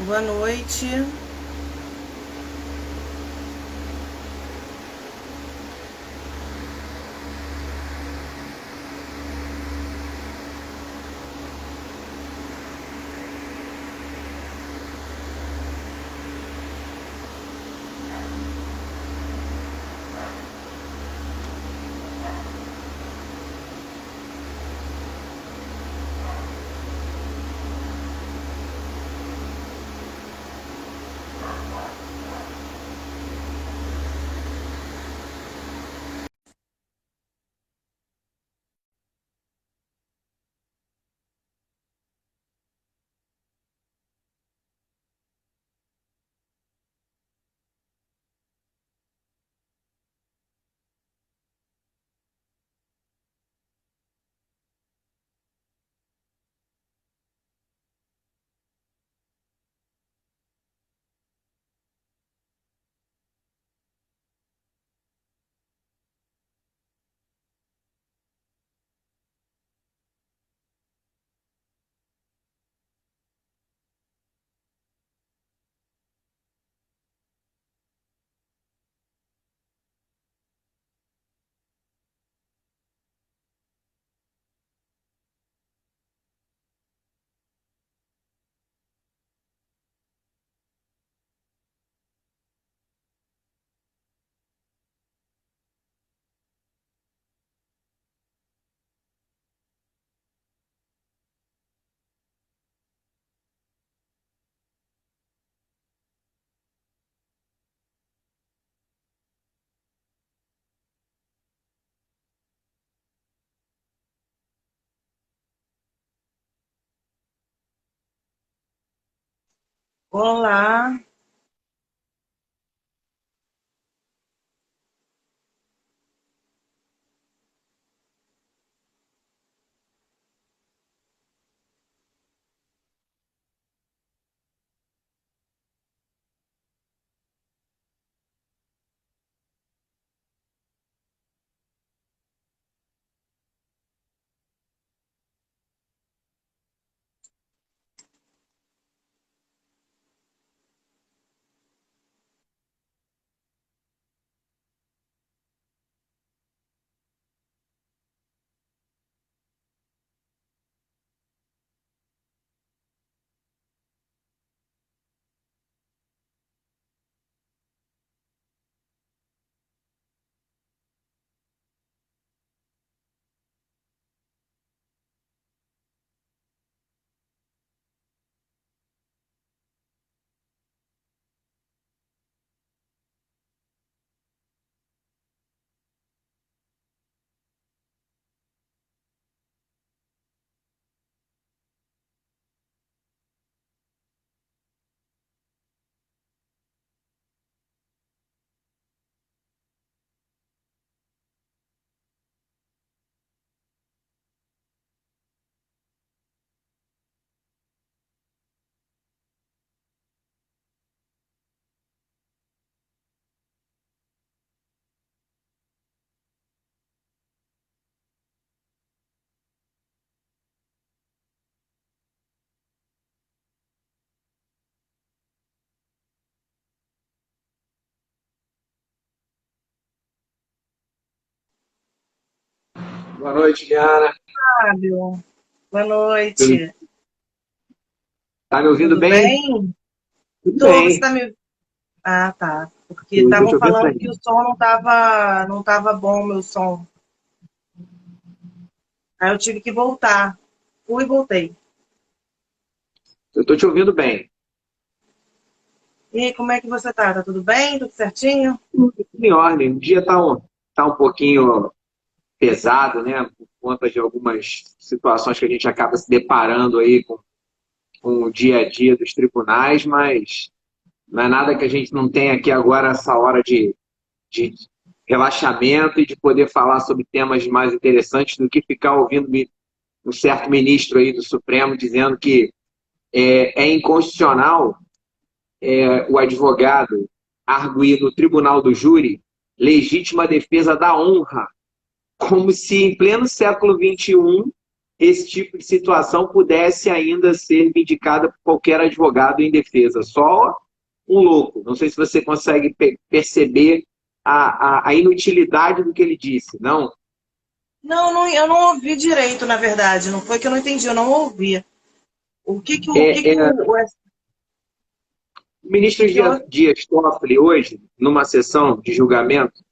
Boa noite. Olá, Boa noite, Liana. Fábio. Boa Tudo- noite. Tá me ouvindo Tudo bem? bem? Tudo Tô, você bem. tá me... Ah, tá. Porque Eu tô te estavam ouvindo falando que o bem. som não tava bom, meu som. Aí eu tive que voltar. Fui e voltei. Eu tô te ouvindo bem. E aí, como é que você tá? Tá tudo bem? Tudo certinho? Tudo em ordem. O dia tá um pouquinho pesado, né? Por conta de algumas situações que a gente acaba se deparando aí com o dia a dia dos tribunais, mas não é nada que a gente não tenha aqui agora essa hora de relaxamento e de poder falar sobre temas mais interessantes do que ficar ouvindo um certo ministro aí do Supremo dizendo que é inconstitucional o advogado arguir no tribunal do júri legítima defesa da honra, como se em pleno século XXI esse tipo de situação pudesse ainda ser vindicada por qualquer advogado em defesa. Só um louco. Não sei se você consegue perceber a inutilidade do que ele disse, não? Não, eu não ouvi direito, na verdade. Não foi que eu não entendi, eu não ouvi. É, o ministro que eu... Dias Toffoli, hoje, numa sessão de julgamento,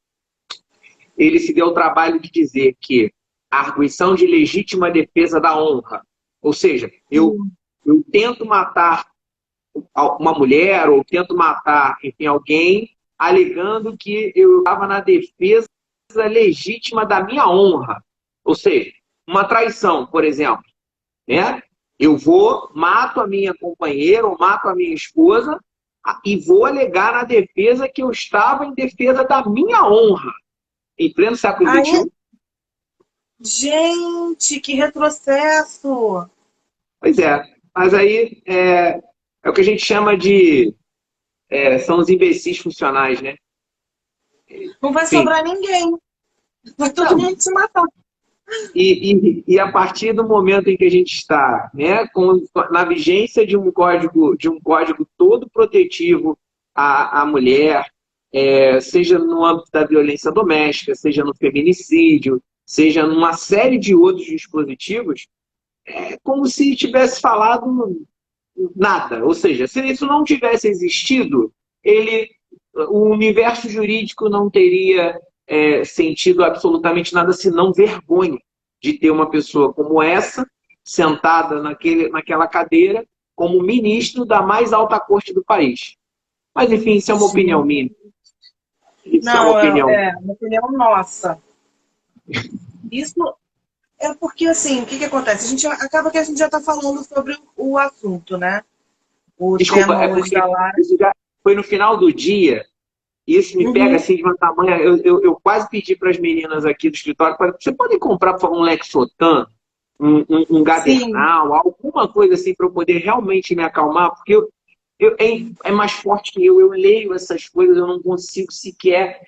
ele se deu o trabalho de dizer que a arguição de legítima defesa da honra, ou seja, eu tento matar uma mulher ou tento matar, enfim, alguém, alegando que eu estava na defesa legítima da minha honra. Ou seja, uma traição, por exemplo, né? Eu vou, mato a minha companheira ou mato a minha esposa e vou alegar na defesa que eu estava em defesa da minha honra. Em pleno século XXI. Gente, que retrocesso! Pois é. Mas aí é o que a gente chama de... são os imbecis funcionais, né? Não vai Enfim. sobrar ninguém. Vai todo mundo se matar. E a partir do momento em que a gente está, né, na vigência de um código todo protetivo à mulher, seja no âmbito da violência doméstica, seja no feminicídio, seja numa série de outros dispositivos, é como se tivesse falado nada. Ou seja, se isso não tivesse existido, o universo jurídico não teria sentido absolutamente nada senão vergonha de ter uma pessoa como essa sentada naquela cadeira como ministro da mais alta corte do país. Mas, enfim, isso é uma opinião minha. Isso é uma opinião nossa. Isso é porque, assim, o que acontece? Acaba que a gente já está falando sobre o assunto, né? Desculpa, é porque isso já foi no final do dia. Isso me pega assim de uma tamanha. Eu quase pedi para as meninas aqui do escritório: você pode comprar, por favor, um Lexotan, um Gadernal, alguma coisa assim para eu poder realmente me acalmar, porque é mais forte que eu leio essas coisas, eu não consigo sequer,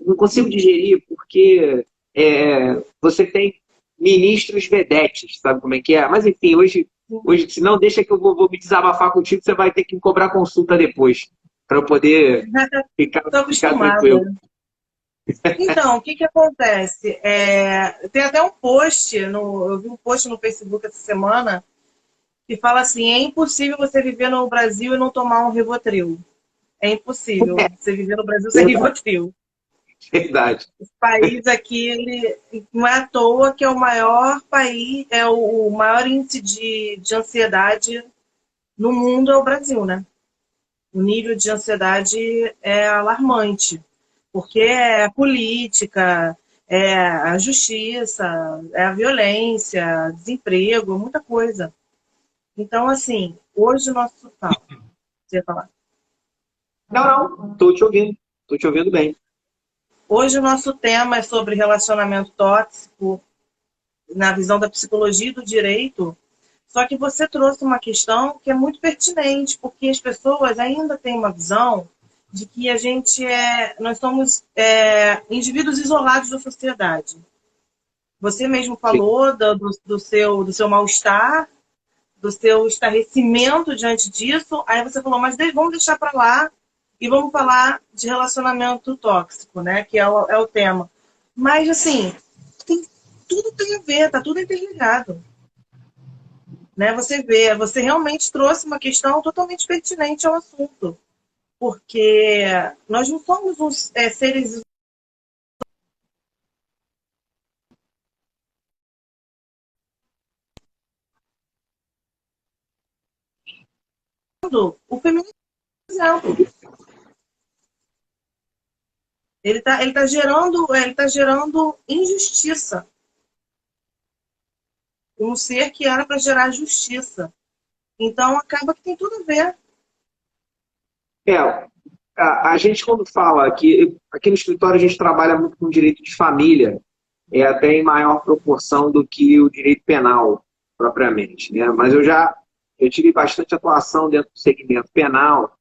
não consigo digerir, porque você tem ministros vedetes, sabe como é que é? Mas enfim, hoje se não, deixa que eu vou me desabafar contigo, você vai ter que me cobrar consulta depois, para eu poder ficar tranquilo. Então, o que acontece? Tem até um post, eu vi um post no Facebook essa semana, que fala assim: é impossível você viver no Brasil e não tomar um Rivotril. É impossível você viver no Brasil sem Rivotril. Verdade. O país aqui, ele não é à toa que é o maior país, é o maior índice de ansiedade no mundo é o Brasil, né? O nível de ansiedade é alarmante, porque é a política, é a justiça, é a violência, desemprego, muita coisa. Então, assim, hoje o nosso... Você ia falar? Não, estou te ouvindo bem. Hoje o nosso tema é sobre relacionamento tóxico na visão da psicologia e do direito, só que você trouxe uma questão que é muito pertinente, porque as pessoas ainda têm uma visão de que nós somos indivíduos isolados da sociedade. Você mesmo falou do seu mal-estar, do seu estarrecimento diante disso, aí você falou, mas vamos deixar para lá e vamos falar de relacionamento tóxico, né? Que é o tema. Mas, assim, tudo tem a ver, tá tudo interligado. Né? Você realmente trouxe uma questão totalmente pertinente ao assunto. Porque nós não somos uns seres... O feminismo, por exemplo, ele tá gerando injustiça. Um ser que era para gerar justiça. Então, acaba que tem tudo a ver. A gente, quando fala aqui no escritório, a gente trabalha muito com direito de família, até em maior proporção do que o direito penal, propriamente, né? Mas eu tive bastante atuação dentro do segmento penal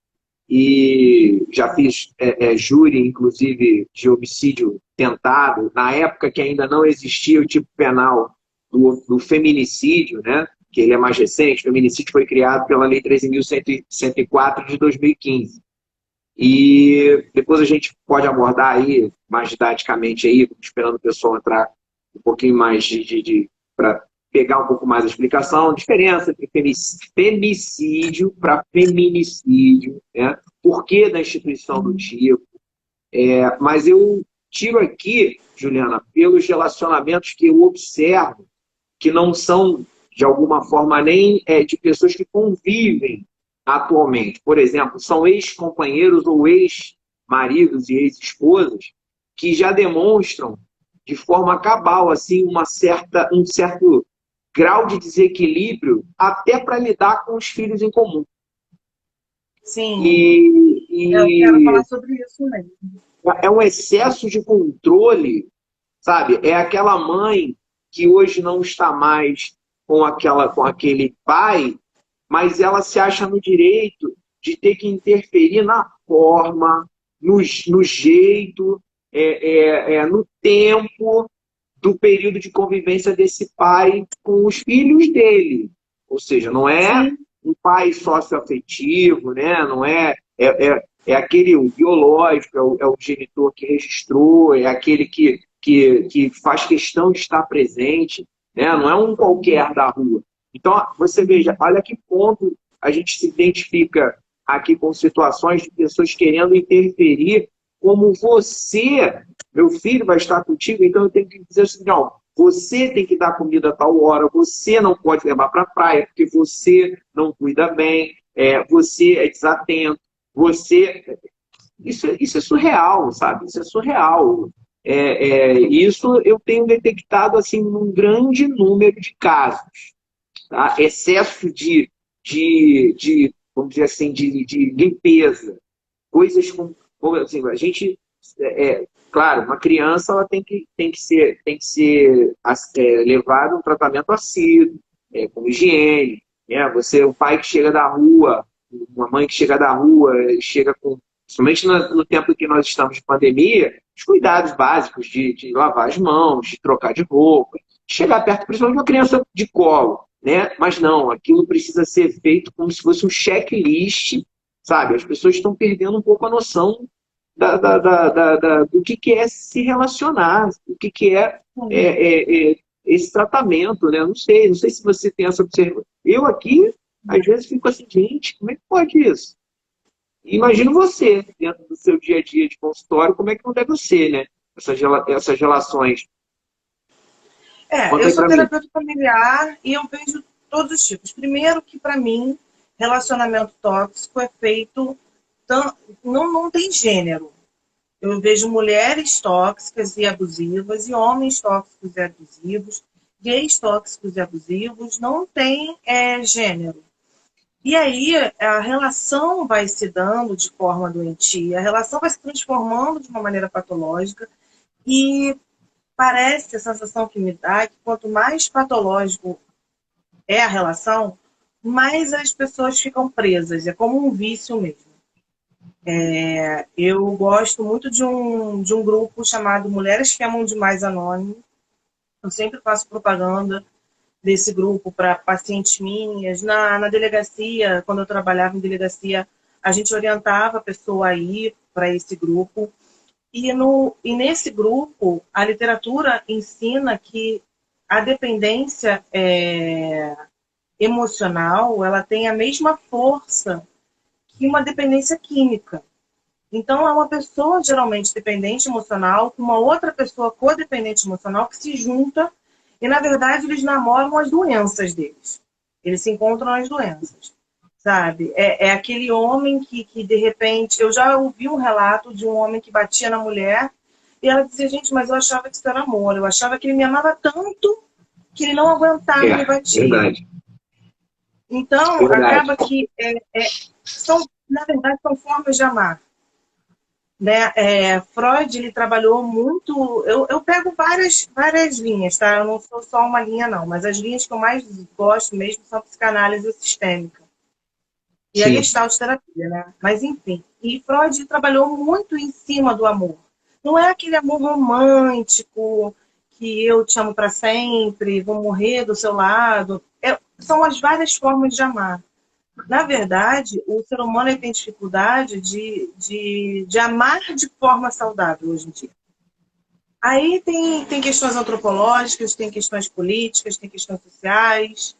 e já fiz júri, inclusive, de homicídio tentado, na época que ainda não existia o tipo penal do feminicídio, né? Que ele é mais recente. O feminicídio foi criado pela Lei 13.104 de 2015. E depois a gente pode abordar aí mais didaticamente aí, esperando o pessoal entrar um pouquinho mais para pegar um pouco mais a explicação, a diferença entre femicídio para feminicídio, né? Por que da instituição do tipo. Mas eu tiro aqui, Juliana, pelos relacionamentos que eu observo, que não são, de alguma forma, nem de pessoas que convivem atualmente. Por exemplo, são ex-companheiros ou ex-maridos e ex-esposas que já demonstram de forma cabal assim, um certo grau de desequilíbrio até para lidar com os filhos em comum. Sim, eu quero falar sobre isso mesmo. É um excesso de controle, sabe? É aquela mãe que hoje não está mais com aquele pai, mas ela se acha no direito de ter que interferir na forma, no jeito, no tempo do período de convivência desse pai com os filhos dele. Ou seja, não é um pai socioafetivo, né? Não é aquele biológico, é o genitor que registrou, é aquele que faz questão de estar presente, né? Não é um qualquer da rua. Então, você veja, olha que ponto a gente se identifica aqui com situações de pessoas querendo interferir, como você, meu filho vai estar contigo, então eu tenho que dizer assim, não, você tem que dar comida a tal hora, você não pode levar para a praia, porque você não cuida bem, você é desatento, Isso é surreal, sabe? Isso é surreal. Isso eu tenho detectado assim, num grande número de casos. Tá? Excesso vamos dizer assim, de limpeza. Coisas como assim, a gente... claro, uma criança ela tem que ser levada a um tratamento assíduo, com higiene. Né? O pai que chega da rua, uma mãe que chega da rua, chega com... Principalmente no tempo em que nós estamos de pandemia, os cuidados básicos de lavar as mãos, de trocar de roupa, chegar perto, principalmente de uma criança de colo. Né? Mas não, aquilo precisa ser feito como se fosse um checklist, sabe? As pessoas estão perdendo um pouco a noção do que é se relacionar, o que é esse tratamento, né? Não sei se você tem essa observação. Eu aqui, às vezes, fico assim, gente, como é que pode isso? Imagino você, dentro do seu dia a dia de consultório, como é que não deve ser, né? Essas relações. Eu sou terapeuta familiar e eu vejo todos os tipos. Primeiro que, para mim, relacionamento tóxico é feito... Não tem gênero. Eu vejo mulheres tóxicas e abusivas e homens tóxicos e abusivos, gays tóxicos e abusivos, não tem gênero. E aí a relação vai se dando de forma doentia, a relação vai se transformando de uma maneira patológica e parece, a sensação que me dá é que quanto mais patológico é a relação, mais as pessoas ficam presas, é como um vício mesmo. Eu gosto muito de um grupo chamado Mulheres que Amam Demais Anônimo. Eu sempre faço propaganda desse grupo para pacientes minhas. Na delegacia, quando eu trabalhava em delegacia, a gente orientava a pessoa a ir para esse grupo. E nesse grupo, a literatura ensina que a dependência emocional ela tem a mesma força que uma dependência química. Então, é uma pessoa geralmente dependente emocional com uma outra pessoa codependente emocional que se junta e, na verdade, eles namoram as doenças deles. Eles se encontram nas doenças, sabe? É aquele homem que, de repente... Eu já ouvi um relato de um homem que batia na mulher e ela dizia, gente, mas eu achava que isso era amor. Eu achava que ele me amava tanto que ele não aguentava me bater. Verdade. Então, acaba que na verdade, são formas de amar. Né? Freud ele trabalhou muito. Eu pego várias linhas, tá? Eu não sou só uma linha, não, mas as linhas que eu mais gosto mesmo são a psicanálise sistêmica e a Gestalt terapia, né? Mas enfim, e Freud trabalhou muito em cima do amor. Não é aquele amor romântico que eu te amo para sempre, vou morrer do seu lado. São as várias formas de amar. Na verdade, o ser humano tem dificuldade de amar de forma saudável hoje em dia. Aí tem questões antropológicas, tem questões políticas, tem questões sociais,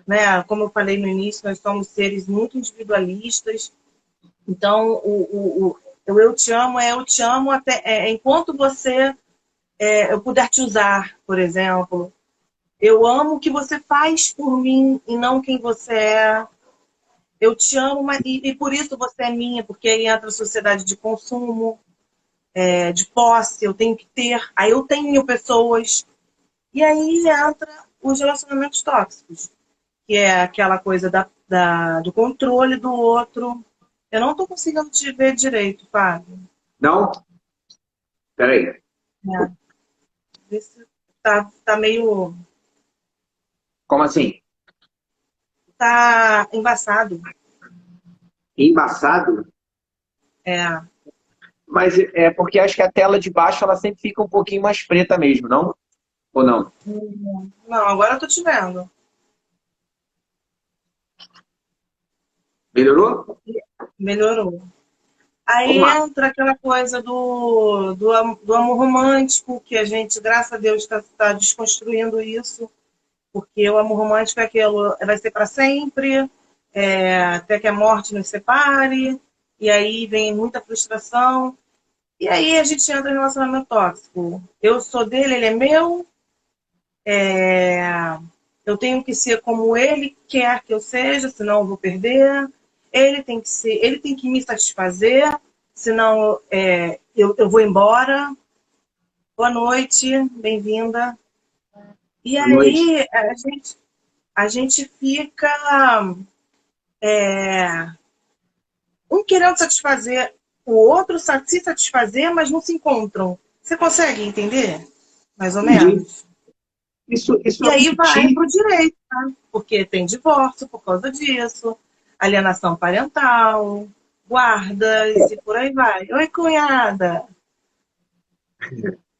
né? Como eu falei no início, nós somos seres muito individualistas. Então, o eu te amo é eu te amo até enquanto eu puder te usar, por exemplo. Eu amo o que você faz por mim e não quem você é. Eu te amo, e por isso você é minha, porque aí entra a sociedade de consumo, de posse, eu tenho que ter, aí eu tenho pessoas. E aí entra os relacionamentos tóxicos, que é aquela coisa do controle do outro. Eu não estou conseguindo te ver direito, Fábio. Não? Peraí. É, esse tá meio. Como assim? Tá embaçado. Embaçado? É. Mas é porque acho que a tela de baixo ela sempre fica um pouquinho mais preta mesmo, não? Ou não? Não, agora eu tô te vendo. Melhorou? Melhorou. Vamos Aí lá. entra aquela coisa do amor romântico, que a gente, graças a Deus, está desconstruindo isso, porque o amor romântico é aquilo, vai ser para sempre, até que a morte nos separe, e aí vem muita frustração, e aí a gente entra em relacionamento tóxico. Eu sou dele, ele é meu, eu tenho que ser como ele quer que eu seja, senão eu vou perder. Ele tem que me satisfazer, senão eu vou embora. Boa noite, bem-vinda. E Boa noite. aí a gente fica um querendo satisfazer o outro, se satisfazer, mas não se encontram. Você consegue entender? Mais ou Entendi. menos? Isso E é aí muito vai típico. para o direito, tá? Porque tem divórcio por causa disso, alienação parental, guardas e por aí vai. Oi, cunhada.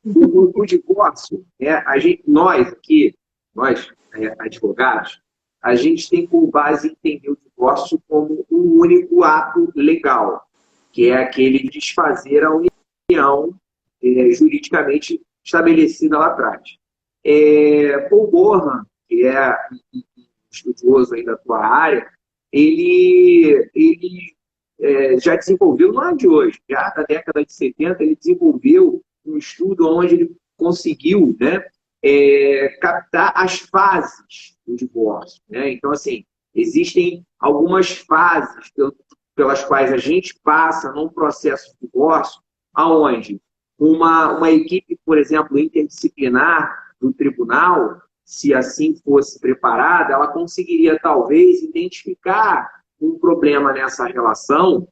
O divórcio, nós aqui, nós advogados, a gente tem por base entender o divórcio como um único ato legal, que é aquele de desfazer a união juridicamente estabelecida lá atrás. Paul Bohan, que é um estudioso aí da tua área, ele já desenvolveu, não é de hoje, já na década de 70, ele desenvolveu um estudo onde ele conseguiu, né, captar as fases do divórcio. Né? Então, assim, existem algumas fases pelas quais a gente passa num processo de divórcio, aonde uma equipe, por exemplo, interdisciplinar do tribunal, se assim fosse preparada, ela conseguiria talvez identificar um problema nessa relação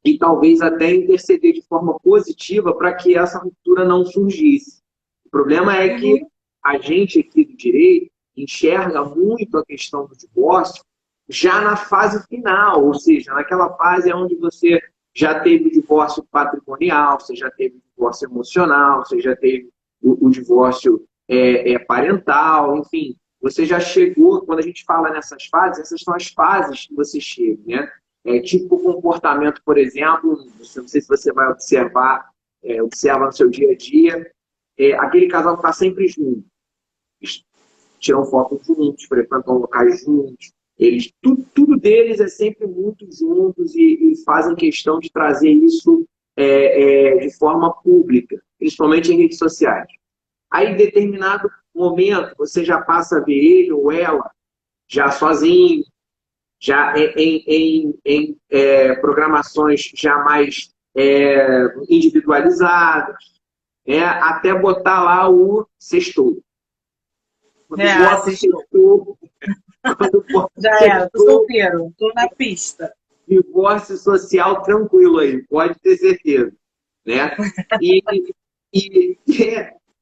e talvez até interceder de forma positiva para que essa ruptura não surgisse. O problema é que a gente aqui do direito enxerga muito a questão do divórcio já na fase final, ou seja, naquela fase onde você já teve o divórcio patrimonial, você já teve o divórcio emocional, você já teve o divórcio parental, enfim, você já chegou, quando a gente fala nessas fases, essas são as fases que você chega, né? Tipo o comportamento, por exemplo, não sei se você vai observa no seu dia a dia, aquele casal que está sempre junto, eles tiram fotos juntos, frequentam locais juntos, tudo deles é sempre muito juntos e fazem questão de trazer isso de forma pública, principalmente em redes sociais. Aí, em determinado momento, você já passa a ver ele ou ela já sozinho, já em programações já mais individualizadas, até botar lá o sextou. Quando bota o sextou, já era, tô solteiro, tô na pista. Divórcio social tranquilo aí, pode ter certeza. Né?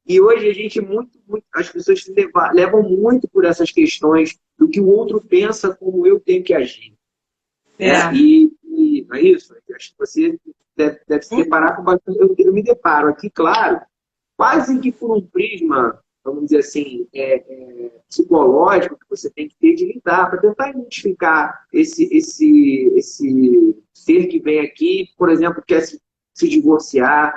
E hoje a gente as pessoas levam muito por essas questões do que o outro pensa como eu tenho que agir. Né? E não é isso? Acho que você deve se deparar com bastante. Eu me deparo aqui, claro, quase que por um prisma, vamos dizer assim, psicológico que você tem que ter de lidar, para tentar identificar esse ser que vem aqui, por exemplo, quer se divorciar,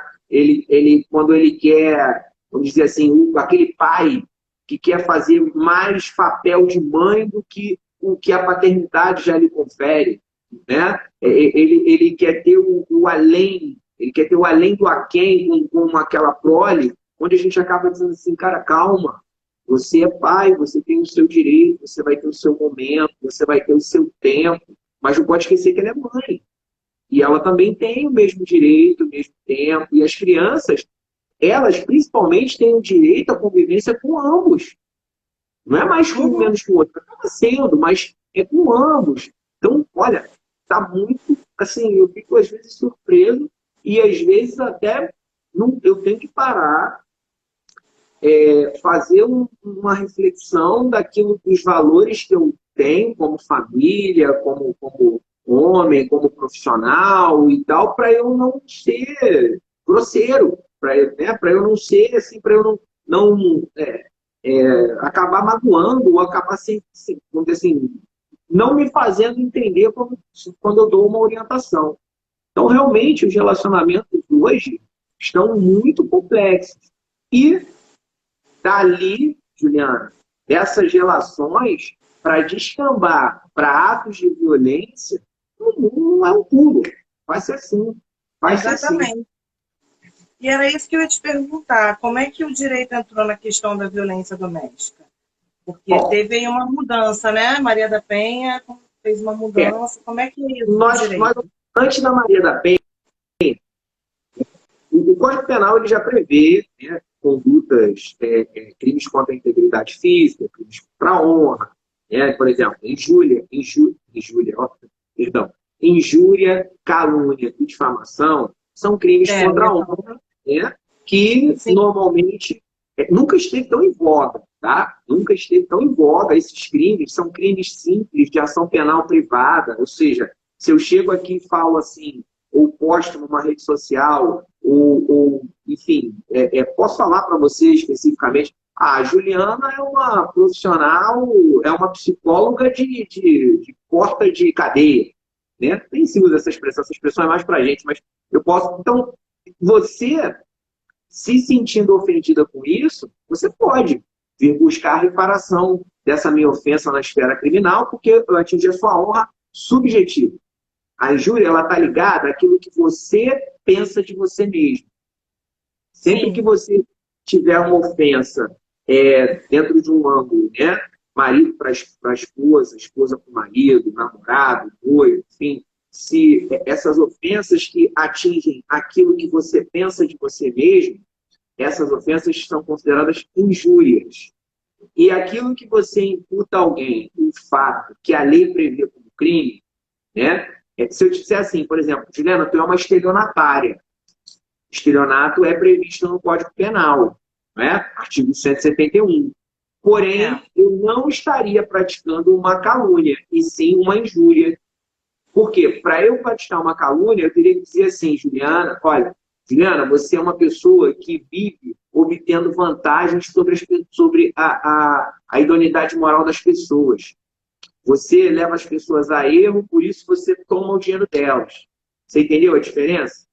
quando ele quer, vamos dizer assim, aquele pai que quer fazer mais papel de mãe do que o que a paternidade já lhe confere, né? Ele quer ter o além, ele quer ter o além do aquém com aquela prole, onde a gente acaba dizendo assim, cara, calma, você é pai, você tem o seu direito, você vai ter o seu momento, você vai ter o seu tempo, mas não pode esquecer que ela é mãe. E ela também tem o mesmo direito, o mesmo tempo, e as crianças, elas principalmente têm o direito à convivência com ambos. Não é mais com um menos que o outro, acaba sendo, mas é com ambos. Então, olha, tá muito, assim, eu fico às vezes surpreso e às vezes até eu tenho que parar, fazer uma reflexão daquilo dos valores que eu tenho como família, como homem, como profissional e tal, para eu não ser grosseiro, para eu não ser assim, para eu acabar magoando ou acabar assim, não me fazendo entender quando eu dou uma orientação. Então, realmente, os relacionamentos hoje estão muito complexos. E dali, Juliana, essas relações, para descambar para atos de violência, não é um pulo. Vai ser assim. Vai ser assim. Exatamente. E era isso que eu ia te perguntar. Como é que o direito entrou na questão da violência doméstica? Porque teve aí uma mudança, né? Maria da Penha fez uma mudança. Como é que é isso? Antes da Maria da Penha, o Código Penal ele já prevê, né, condutas, crimes contra a integridade física, crimes contra a honra, né? Por exemplo, injúria, calúnia e difamação são crimes contra a honra, né, que normalmente nunca esteve tão em voga, tá? Nunca esteve tão em voga. Esses crimes são crimes simples de ação penal privada, ou seja, se eu chego aqui e falo assim, ou posto numa rede social, enfim, posso falar para você especificamente, a Juliana é uma profissional, é uma psicóloga de porta de cadeia, né? Nem se usa essa expressão é mais para a gente, mas eu posso. Então, você se sentindo ofendida com isso, você pode vir buscar a reparação dessa minha ofensa na esfera criminal, porque eu atingi a sua honra subjetiva. A injúria, ela está ligada àquilo que você pensa de você mesmo. Sempre que você tiver uma ofensa dentro de um ângulo, né? Marido para esposa, esposa para o marido, namorado, noivo, enfim, se essas ofensas que atingem aquilo que você pensa de você mesmo, essas ofensas são consideradas injúrias. E aquilo que você imputa a alguém, um fato que a lei prevê como crime, né? Se eu disser assim, por exemplo, Juliana, tu é uma estelionatária. Estelionato é previsto no Código Penal, né? Artigo 171. Porém, eu não estaria praticando uma calúnia, e sim uma injúria. Por quê? Para eu praticar uma calúnia, eu teria que dizer assim, Juliana, olha, Juliana, você é uma pessoa que vive obtendo vantagens sobre a idoneidade moral das pessoas. Você leva as pessoas a erro, por isso você toma o dinheiro delas. Você entendeu a diferença?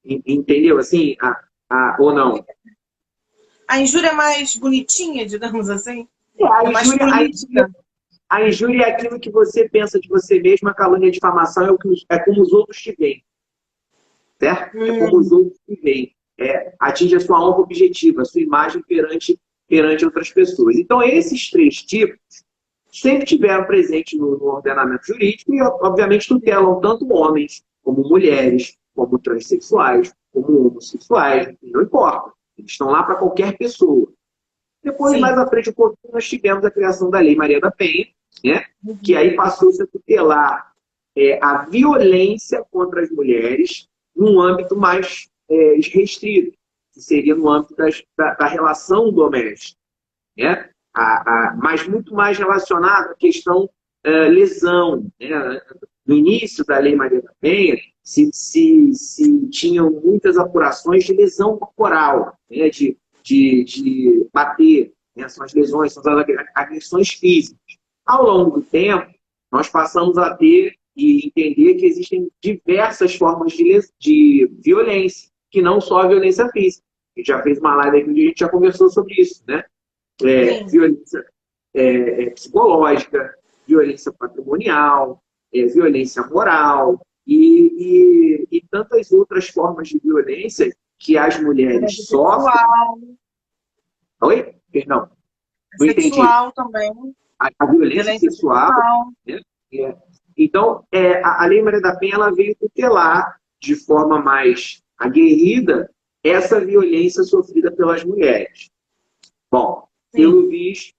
Entendeu assim? Ou não? A injúria é mais bonitinha, digamos assim? A injúria é aquilo que você pensa de você mesmo, a calúnia e a difamação é como os outros te veem. Certo? É como os outros te veem. Atinge a sua honra objetiva, a sua imagem perante outras pessoas. Então, esses três tipos sempre tiveram presente no ordenamento jurídico e, obviamente, tutelam tanto homens como mulheres, como transexuais, como homossexuais, não importa. Eles estão lá para qualquer pessoa. Depois, mais à frente, um pouquinho, nós tivemos a criação da Lei Maria da Penha, né? Que aí passou-se a tutelar a violência contra as mulheres num âmbito mais restrito, que seria no âmbito da relação doméstica, né? Mas muito mais relacionado à questão lesão. Né? No início da Lei Maria da Penha, se tinham muitas apurações de lesão corporal, né? De bater, né? São as lesões, são as agressões físicas. Ao longo do tempo, nós passamos a ter e entender que existem diversas formas de violência, que não só a violência física. A gente já fez uma live aqui onde a gente já conversou sobre isso, né? Violência psicológica, violência patrimonial, violência moral e tantas outras formas de violência que as mulheres sofrem. Oi? Perdão. Não entendi. Sexual também. A violência sexual. Né? Então, a Lei Maria da Penha ela veio tutelar de forma mais aguerrida essa violência sofrida pelas mulheres. Bom, pelo visto,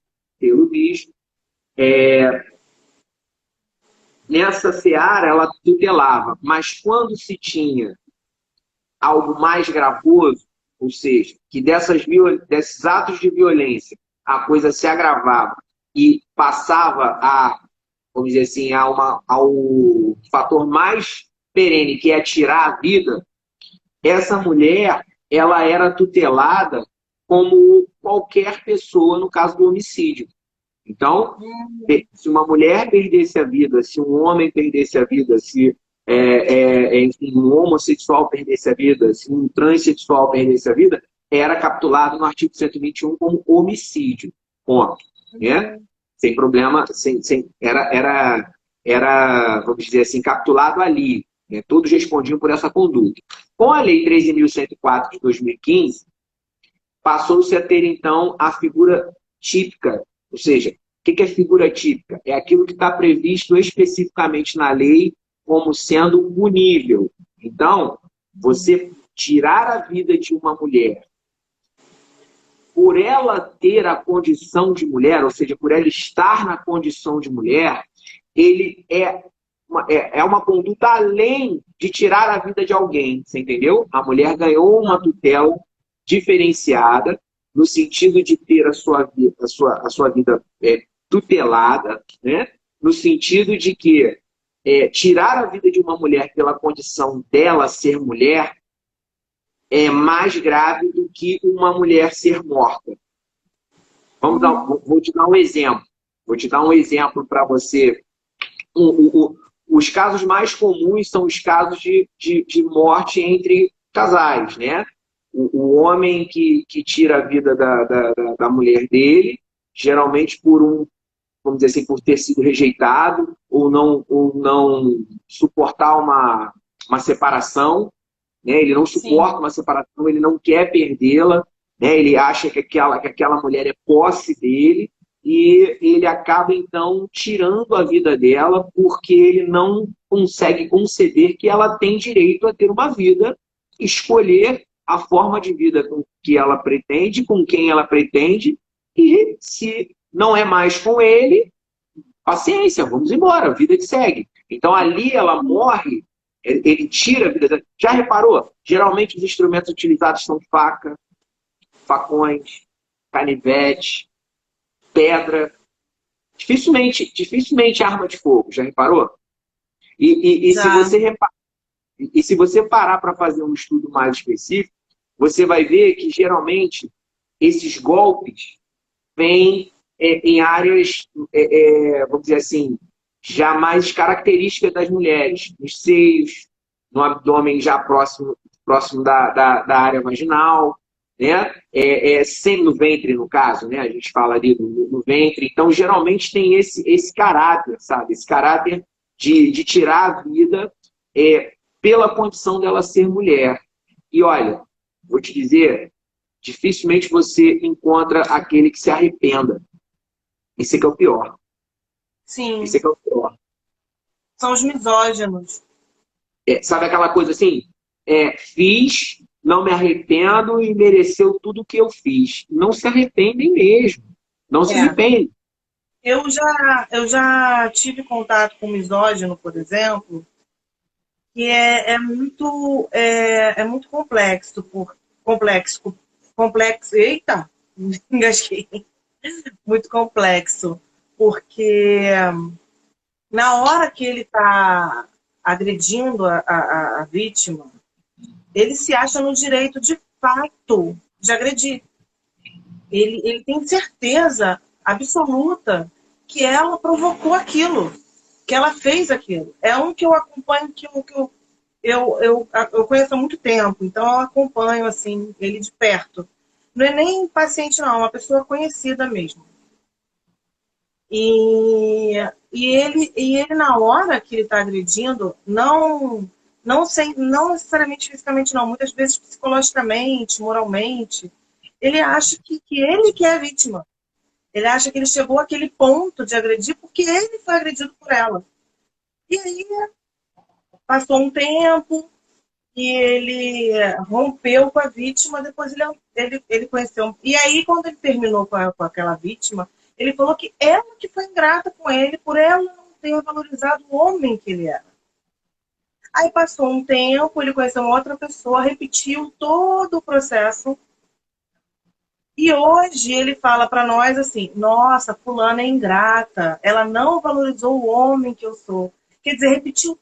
nessa seara ela tutelava, mas quando se tinha algo mais gravoso, ou seja, que desses atos de violência a coisa se agravava e passava a, vamos dizer assim, ao fator mais perene, que é tirar a vida, essa mulher ela era tutelada como qualquer pessoa no caso do homicídio. Então, se uma mulher perdesse a vida, se um homem perdesse a vida, se enfim, um homossexual perdesse a vida, se um transexual perdesse a vida, era capturado no artigo 121 como homicídio. Ponto. Né? Sem problema, era, vamos dizer assim, capturado ali. Né? Todos respondiam por essa conduta. Com a Lei 13.104 de 2015, passou-se a ter, então, a figura típica. Ou seja, o que é figura típica? É aquilo que está previsto especificamente na lei como sendo punível. Então, você tirar a vida de uma mulher por ela ter a condição de mulher, ou seja, por ela estar na condição de mulher, ele é uma conduta além de tirar a vida de alguém, você entendeu? A mulher ganhou uma tutela diferenciada, no sentido de ter a sua vida tutelada, né? No sentido de que tirar a vida de uma mulher pela condição dela ser mulher é mais grave do que uma mulher ser morta. Vou te dar um exemplo. Vou te dar um exemplo para você. Os casos mais comuns são os casos de morte entre casais, né? O homem que tira a vida da mulher dele, geralmente vamos dizer assim, por ter sido rejeitado ou não suportar uma separação, né? Ele não suporta uma separação, ele não quer perdê-la, né? Ele acha que aquela mulher é posse dele e ele acaba, então, tirando a vida dela porque ele não consegue conceber que ela tem direito a ter uma vida, escolher a forma de vida com que ela pretende, com quem ela pretende, e se não é mais com ele, paciência, vamos embora, a vida que segue. Então ali ela morre, ele tira a vida dela. Já reparou? Geralmente os instrumentos utilizados são faca, facões, canivete, pedra. Dificilmente arma de fogo, já reparou? E se você parar para fazer um estudo mais específico, você vai ver que geralmente esses golpes vêm em áreas, vamos dizer assim, já mais características das mulheres, nos seios, no abdômen já próximo da área vaginal, né? Sempre no ventre, no caso, né? A gente fala ali no ventre. Então, geralmente tem esse caráter, sabe? Esse caráter de tirar a vida pela condição dela ser mulher. E olha, vou te dizer, dificilmente você encontra aquele que se arrependa. Esse é que é o pior. Sim. Esse é que é o pior. São os misóginos. Sabe aquela coisa assim? Fiz, não me arrependo e mereceu tudo que eu fiz. Não se arrependem mesmo. Não se arrependem. Eu já tive contato com misógino, por exemplo, que é muito complexo. Eita! Engasguei. Muito complexo. Porque na hora que ele está agredindo a vítima, ele se acha no direito, de fato, de agredir. Ele tem certeza absoluta que ela provocou aquilo, que ela fez aquilo. É um que eu acompanho, que eu conheço há muito tempo, então eu acompanho assim, ele de perto. Não é nem paciente, não, é uma pessoa conhecida mesmo. E ele, na hora que ele está agredindo, não necessariamente fisicamente, não, muitas vezes psicologicamente, moralmente, ele acha que ele que é a vítima. Ele acha que ele chegou àquele ponto de agredir porque ele foi agredido por ela. E aí passou um tempo e ele rompeu com a vítima, depois ele conheceu. E aí, quando ele terminou com aquela vítima, ele falou que ela que foi ingrata com ele, por ela não ter valorizado o homem que ele era. Aí passou um tempo, ele conheceu uma outra pessoa, repetiu todo o processo. E hoje ele fala para nós assim: nossa, fulana é ingrata, ela não valorizou o homem que eu sou. Quer dizer, repetiu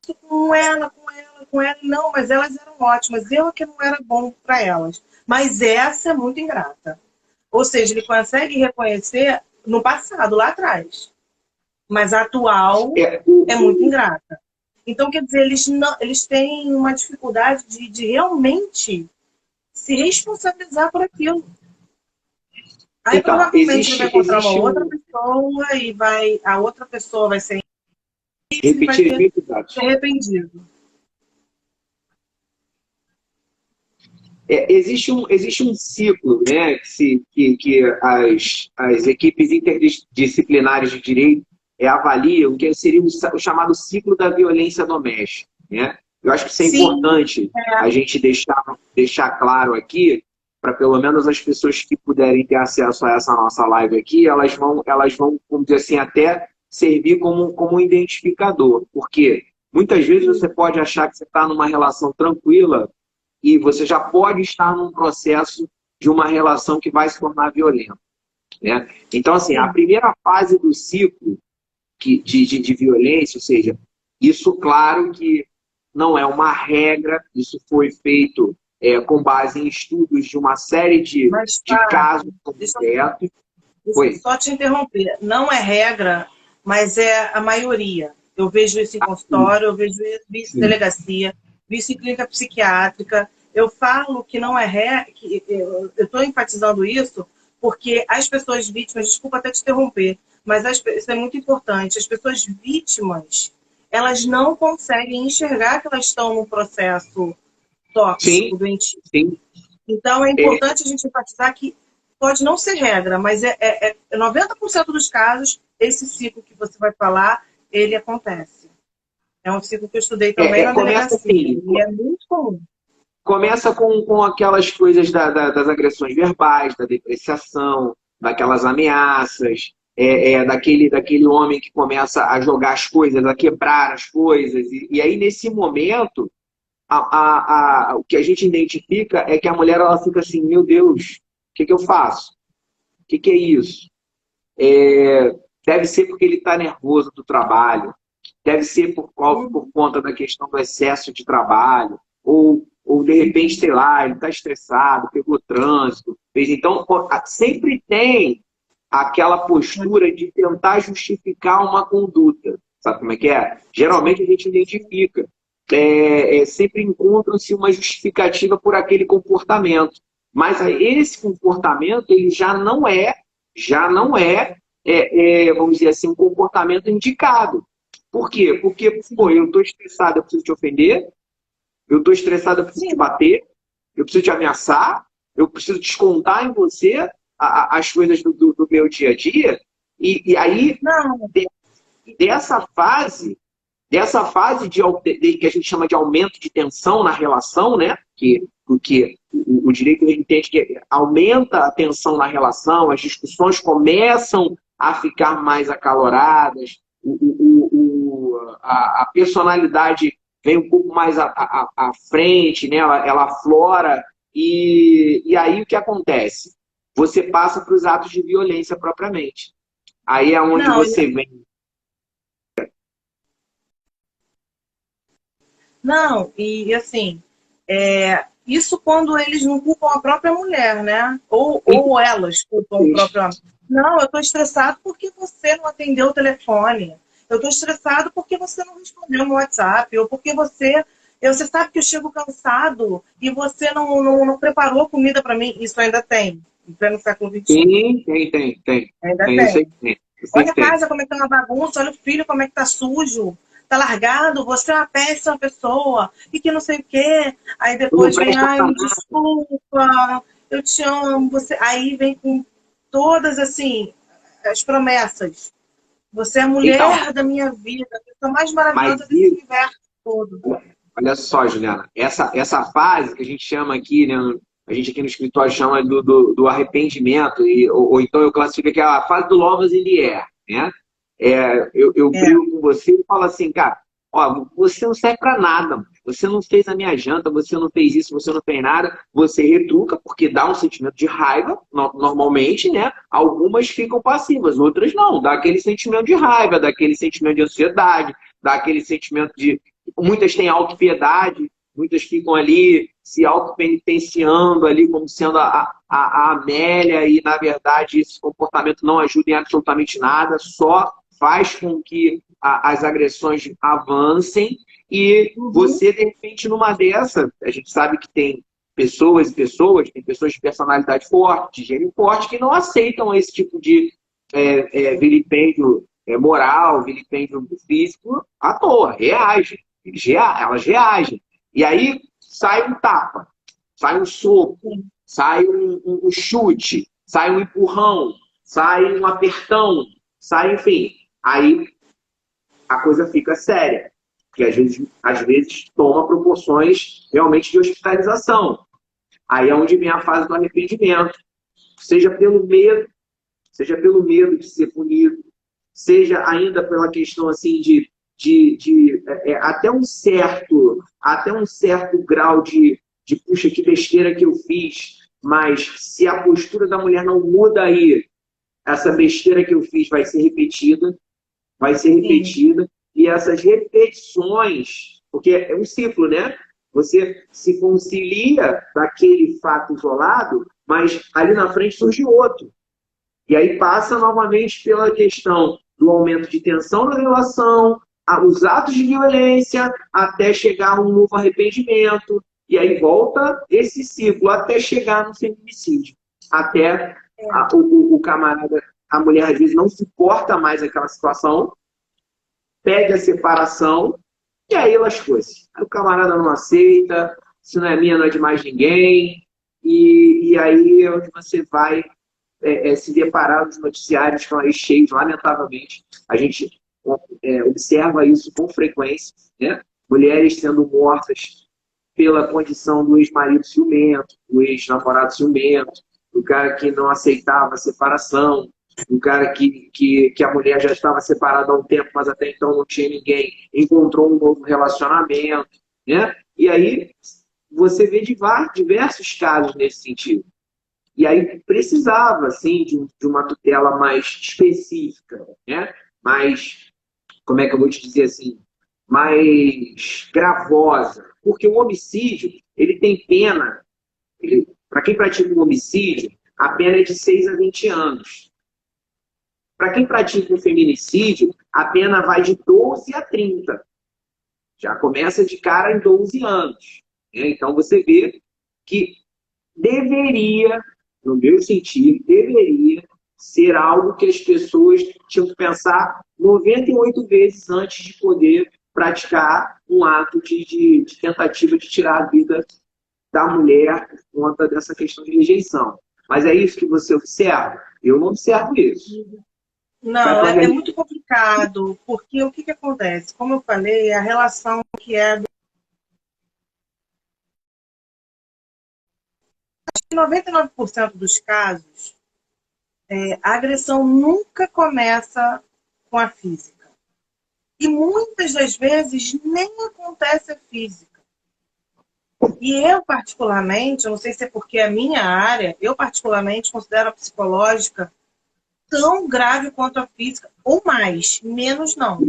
tudo com ela, não, mas elas eram ótimas, eu que não era bom para elas. Mas essa é muito ingrata. Ou seja, ele consegue reconhecer no passado, lá atrás. Mas a atual é muito ingrata. Então, quer dizer, eles têm uma dificuldade de realmente se responsabilizar por aquilo. Aí então, provavelmente ele vai encontrar uma outra pessoa e a outra pessoa vai ser e vai ser arrependido. Existe um ciclo, né, que as equipes interdisciplinares de direito avaliam, que seria o chamado ciclo da violência doméstica. Né? Eu acho que isso é importante a gente deixar claro aqui, para pelo menos as pessoas que puderem ter acesso a essa nossa live aqui, elas vão, vamos dizer assim, até servir como um identificador. Porque muitas vezes você pode achar que você está numa relação tranquila e você já pode estar num processo de uma relação que vai se tornar violenta. Né? Então, assim, a primeira fase do ciclo de violência, ou seja, isso, claro que não é uma regra, isso foi feito com base em estudos de uma série de casos concretos. Só te interromper, não é regra, mas é a maioria. Eu vejo isso em consultório, eu vejo isso em delegacia, isso em clínica psiquiátrica. Eu falo que não é regra, eu estou enfatizando isso porque as pessoas vítimas, desculpa até te interromper, mas isso é muito importante, as pessoas vítimas, elas não conseguem enxergar que elas estão num processo tóxico, doentio. Então é importante a gente enfatizar que pode não ser regra, mas 90% dos casos, esse ciclo que você vai falar, ele acontece. É um ciclo que eu estudei também na delegacia. Assim, e é muito comum. Começa com aquelas coisas das agressões verbais, da depreciação, daquelas ameaças, daquele homem que começa a jogar as coisas, a quebrar as coisas. E aí, nesse momento, o que a gente identifica é que a mulher ela fica assim, meu Deus, o que eu faço? O que é isso? Deve ser porque ele está nervoso do trabalho, deve ser por conta da questão do excesso de trabalho, ou de repente, sei lá, ele está estressado, pegou trânsito. Então, sempre tem aquela postura de tentar justificar uma conduta. Sabe como é que é? Geralmente a gente identifica. Sempre encontra-se uma justificativa por aquele comportamento. Mas esse comportamento ele já não é, vamos dizer assim, um comportamento indicado. Por quê? Porque, eu estou estressado, eu preciso te ofender, eu estou estressado, eu preciso te bater, eu preciso te ameaçar, eu preciso descontar em você as coisas do meu dia a dia. E aí, dessa fase que a gente chama de aumento de tensão na relação, né? Porque o direito entende que aumenta a tensão na relação, as discussões começam a ficar mais acaloradas, a personalidade vem um pouco mais à frente, né? ela aflora, e aí o que acontece? Você passa para os atos de violência propriamente. Aí é onde você vem Não, e assim, isso quando eles não culpam a própria mulher, né? Ou elas culpam o próprio homem. Não, eu estou estressado porque você não atendeu o telefone. Eu estou estressado porque você não respondeu no WhatsApp. Ou porque você sabe que eu chego cansado e você não preparou comida para mim. Isso ainda tem. Em pleno século XXI. Tem. Ainda Tem, eu sei tem. que tem. Eu sei Olha que a tem. casa como é que tá uma bagunça, olha o filho como é que tá sujo, tá largado, você é uma péssima pessoa, e que não sei o quê. Aí Tu não depois vem, presta ai, pra me nada. desculpa, eu te amo, você. Aí vem com todas assim, as promessas. Você é a Então, mulher da minha vida, a pessoa mais mas maravilhosa desse isso, universo todo. olha só, Juliana, essa fase que a gente chama aqui, né? A gente aqui no escritório chama do arrependimento, ou então eu classifico aqui a fase do Lovers in the Air, né? Eu É, brigo com você e falo assim, cara, ó, você não serve para nada, mano. Você não fez a minha janta, você não fez isso, você não fez nada, você retruca, porque dá um sentimento de raiva, normalmente, né? Algumas ficam passivas, outras não, dá aquele sentimento de raiva, dá aquele sentimento de ansiedade, dá aquele sentimento de. Muitas têm autopiedade, muitas ficam ali se autopenitenciando ali como sendo a Amélia e, na verdade, esse comportamento não ajuda em absolutamente nada, só faz com que as agressões avancem e uhum, você, de repente, numa dessa, a gente sabe que tem pessoas e pessoas, tem pessoas de personalidade forte, de gênio forte, que não aceitam esse tipo de vilipêndio moral, vilipêndio físico à toa, reagem. Elas reagem. E aí sai um tapa, sai um soco, sim, sai um chute, sai um empurrão, sai um apertão, sai, enfim. Aí a coisa fica séria, que às vezes toma proporções realmente de hospitalização. Aí é onde vem a fase do arrependimento, seja pelo medo, seja pelo medo de ser punido, seja ainda pela questão assim de até um certo grau de puxa, que besteira que eu fiz, mas se a postura da mulher não muda aí, essa besteira que eu fiz vai ser sim, repetida, e essas repetições, porque é um ciclo, né? Você se concilia daquele fato isolado, mas ali na frente surge outro. E aí passa novamente pela questão do aumento de tensão na relação, os atos de violência, até chegar a um novo arrependimento. E aí volta esse ciclo até chegar no feminicídio. Até o camarada, a mulher às vezes não suporta mais aquela situação, pede a separação, e aí lascou-se. Aí o camarada não aceita, se não é minha, não é de mais ninguém. E aí é onde você vai se deparar nos noticiários que estão aí cheios, lamentavelmente. A gente observa isso com frequência, né? Mulheres sendo mortas pela condição do ex-marido ciumento, do ex-namorado ciumento, do cara que não aceitava a separação, do cara que a mulher já estava separada há um tempo, mas até então não tinha ninguém, encontrou um novo relacionamento, né? E aí você vê diversos casos nesse sentido. E aí precisava, assim, de uma tutela mais específica, né? Mais, como é que eu vou te dizer assim? Mais gravosa. Porque o homicídio, ele tem pena, para quem pratica um homicídio, a pena é de 6 a 20 anos. Para quem pratica um feminicídio, a pena vai de 12 a 30. Já começa de cara em 12 anos. Né? Então você vê que deveria, no meu sentido, deveria ser algo que as pessoas tinham que pensar 98 vezes antes de poder praticar um ato de tentativa de tirar a vida da mulher por conta dessa questão de rejeição. Mas é isso que você observa? Eu não observo isso. Vai não, para é a muito complicado, porque o que acontece? Como eu falei, a relação que é 99% dos casos, a agressão nunca começa com a física. E muitas das vezes nem acontece a física. E eu, particularmente, eu não sei se é porque é a minha área, eu, particularmente, considero a psicológica tão grave quanto a física, ou mais, menos não.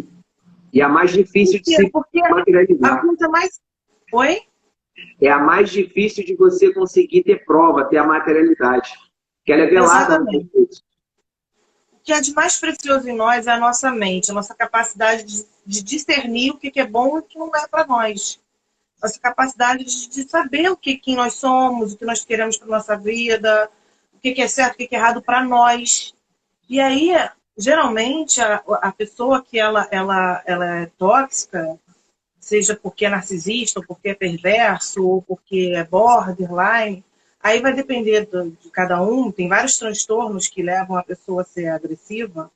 E a mais difícil Por de quê? se Porque a materializar. coisa mais... Oi? É a mais difícil de você conseguir ter prova, ter a materialidade. Que ela é velada no Exatamente. contexto. O que é de mais precioso em nós é a nossa mente, a nossa capacidade de discernir o que é bom e o que não é para nós. Nossa capacidade de saber quem nós somos, o que nós queremos para nossa vida, o que é certo, o que é errado para nós. E aí, geralmente, a pessoa que ela é tóxica, seja porque é narcisista, ou porque é perverso, ou porque é borderline, aí vai depender de cada um. Tem vários transtornos que levam a pessoa a ser agressiva.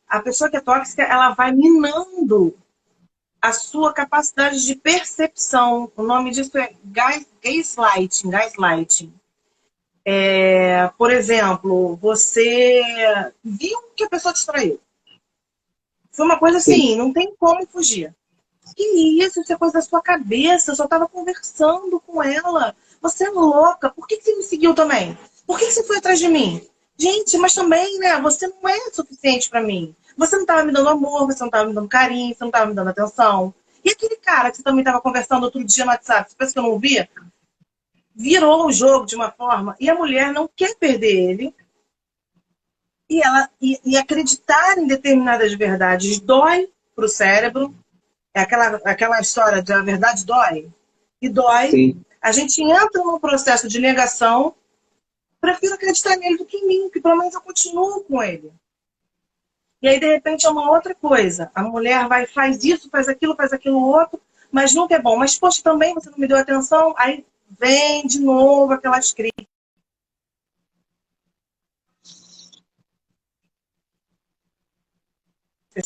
A pessoa que é tóxica, ela vai minando a sua capacidade de percepção. O nome disso é gaslighting. Gaslighting. Por exemplo, você viu que a pessoa te traiu. Foi uma coisa Sim. assim, não tem como fugir. Que isso é coisa da sua cabeça, eu só estava conversando com ela. Você é louca, por que você me seguiu também? Por que você foi atrás de mim? Gente, mas também, né, você não é suficiente para mim. Você não estava me dando amor, você não estava me dando carinho, você não estava me dando atenção. E aquele cara que você também estava conversando outro dia no WhatsApp, você pensa que eu não via? Virou o jogo de uma forma, e a mulher não quer perder ele, e acreditar em determinadas verdades dói para o cérebro. É aquela história de a verdade dói. E dói. Sim. A gente entra num processo de negação. Prefiro acreditar nele do que em mim, que pelo menos eu continuo com ele. E aí, de repente, é uma outra coisa. A mulher vai, faz isso, faz aquilo outro, mas nunca é bom. Mas, poxa, também você não me deu atenção. Aí vem de novo aquelas críticas